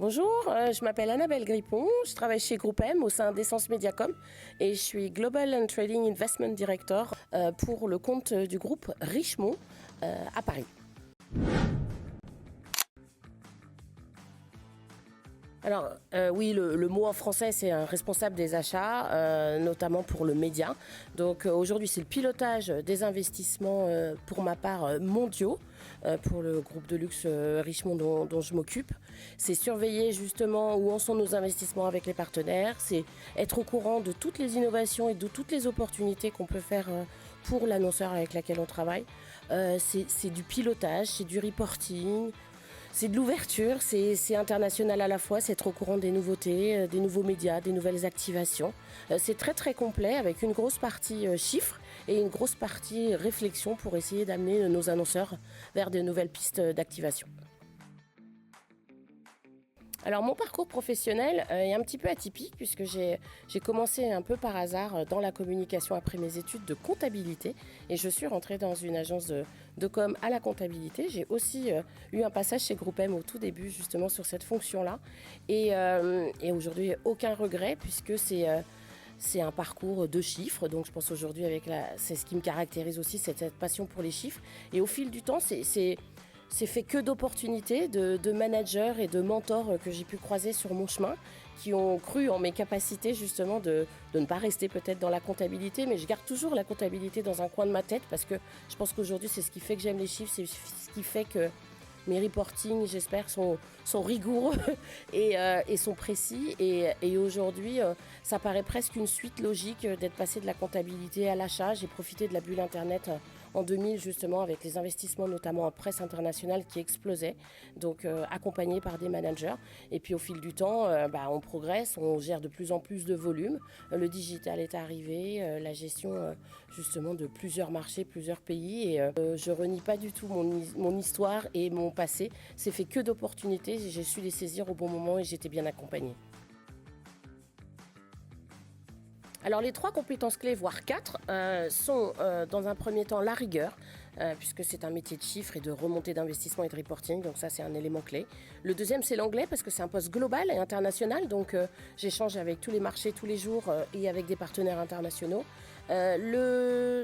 Bonjour, je m'appelle Annabelle Grippon, je travaille chez Groupe M au sein d'Essence Mediacom et je suis Global and Trading Investment Director pour le compte du groupe Richemont à Paris. Alors oui, le mot en français c'est un responsable des achats, notamment pour le média. Donc aujourd'hui c'est le pilotage des investissements pour ma part mondiaux pour le groupe de luxe Richemont dont je m'occupe. C'est surveiller justement où en sont nos investissements avec les partenaires, c'est être au courant de toutes les innovations et de toutes les opportunités qu'on peut faire pour l'annonceur avec lequel on travaille. C'est du pilotage, c'est du reporting. C'est de l'ouverture, c'est international à la fois, c'est être au courant des nouveautés, des nouveaux médias, des nouvelles activations. C'est très très complet avec une grosse partie chiffres et une grosse partie réflexion pour essayer d'amener nos annonceurs vers de nouvelles pistes d'activation. Alors mon parcours professionnel est un petit peu atypique puisque j'ai commencé un peu par hasard dans la communication après mes études de comptabilité et je suis rentrée dans une agence de com à la comptabilité. J'ai aussi eu un passage chez Groupe M au tout début justement sur cette fonction-là et aujourd'hui aucun regret puisque c'est un parcours de chiffres, donc je pense aujourd'hui c'est ce qui me caractérise aussi, c'est cette passion pour les chiffres et au fil du temps c'est fait que d'opportunités, de managers et de mentors que j'ai pu croiser sur mon chemin, qui ont cru en mes capacités justement de ne pas rester peut-être dans la comptabilité, mais je garde toujours la comptabilité dans un coin de ma tête parce que je pense qu'aujourd'hui c'est ce qui fait que j'aime les chiffres, c'est ce qui fait que mes reportings, j'espère, sont rigoureux et sont précis. Et aujourd'hui, ça paraît presque une suite logique d'être passé de la comptabilité à l'achat. J'ai profité de la bulle Internet en 2000, justement, avec les investissements, notamment en presse internationale, qui explosaient, donc accompagné par des managers. Et puis au fil du temps, on progresse, on gère de plus en plus de volume. Le digital est arrivé, la gestion, justement, de plusieurs marchés, plusieurs pays. Et je renie pas du tout mon histoire et mon passé, c'est fait que d'opportunités, j'ai su les saisir au bon moment et j'étais bien accompagnée. Alors les 3 compétences clés, voire 4, sont dans un premier temps la rigueur, puisque c'est un métier de chiffres et de remontée d'investissement et de reporting, donc ça c'est un élément clé. Le deuxième c'est l'anglais, parce que c'est un poste global et international, donc j'échange avec tous les marchés tous les jours et avec des partenaires internationaux. Le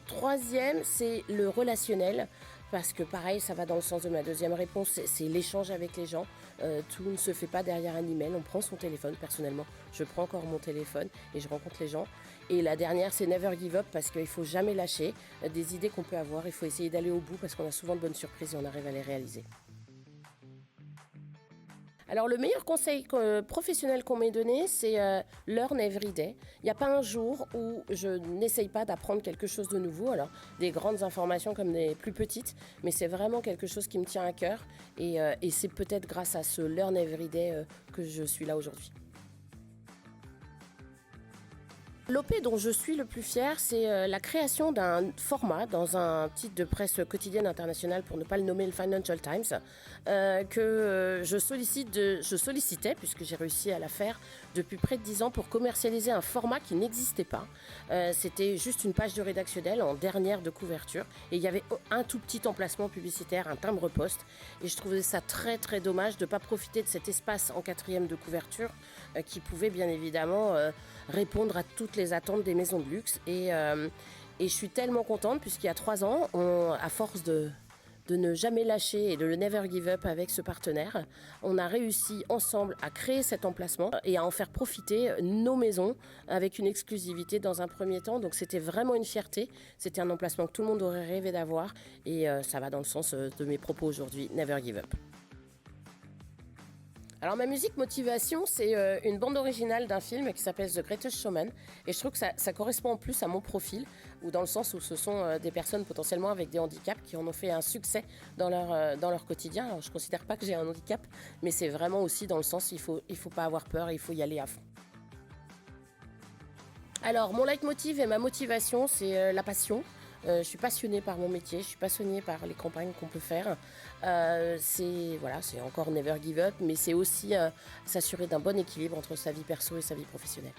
troisième c'est le relationnel, parce que pareil, ça va dans le sens de ma deuxième réponse, c'est l'échange avec les gens. Tout ne se fait pas derrière un email, on prend son téléphone. Personnellement, je prends encore mon téléphone et je rencontre les gens. Et la dernière, c'est never give up, parce qu'il ne faut jamais lâcher des idées qu'on peut avoir. Il faut essayer d'aller au bout parce qu'on a souvent de bonnes surprises et on arrive à les réaliser. Alors le meilleur conseil professionnel qu'on m'ait donné, c'est learn every day. Il n'y a pas un jour où je n'essaye pas d'apprendre quelque chose de nouveau. Alors des grandes informations comme des plus petites, mais c'est vraiment quelque chose qui me tient à cœur. Et c'est peut-être grâce à ce learn every day que je suis là aujourd'hui. L'OP dont je suis le plus fière, c'est la création d'un format dans un titre de presse quotidienne internationale, pour ne pas le nommer, le Financial Times, que je sollicitais, puisque j'ai réussi à la faire depuis près de 10 ans, pour commercialiser un format qui n'existait pas. C'était juste une page de rédactionnel en dernière de couverture, et il y avait un tout petit emplacement publicitaire, un timbre-poste, et je trouvais ça très très dommage de ne pas profiter de cet espace en quatrième de couverture qui pouvait bien évidemment répondre à toutes les attentes des maisons de luxe et je suis tellement contente puisqu'il y a 3 ans, à force de ne jamais lâcher et de le never give up avec ce partenaire, on a réussi ensemble à créer cet emplacement et à en faire profiter nos maisons avec une exclusivité dans un premier temps. Donc c'était vraiment une fierté, c'était un emplacement que tout le monde aurait rêvé d'avoir et ça va dans le sens de mes propos aujourd'hui, never give up. Alors ma musique motivation, c'est une bande originale d'un film qui s'appelle The Greatest Showman et je trouve que ça correspond en plus à mon profil, ou dans le sens où ce sont des personnes potentiellement avec des handicaps qui en ont fait un succès dans leur quotidien. Alors je ne considère pas que j'ai un handicap, mais c'est vraiment aussi dans le sens il faut pas avoir peur, il faut y aller à fond. Alors mon leitmotiv et ma motivation, c'est la passion. Je suis passionnée par mon métier, je suis passionnée par les campagnes qu'on peut faire. C'est encore never give up, mais c'est aussi s'assurer d'un bon équilibre entre sa vie perso et sa vie professionnelle.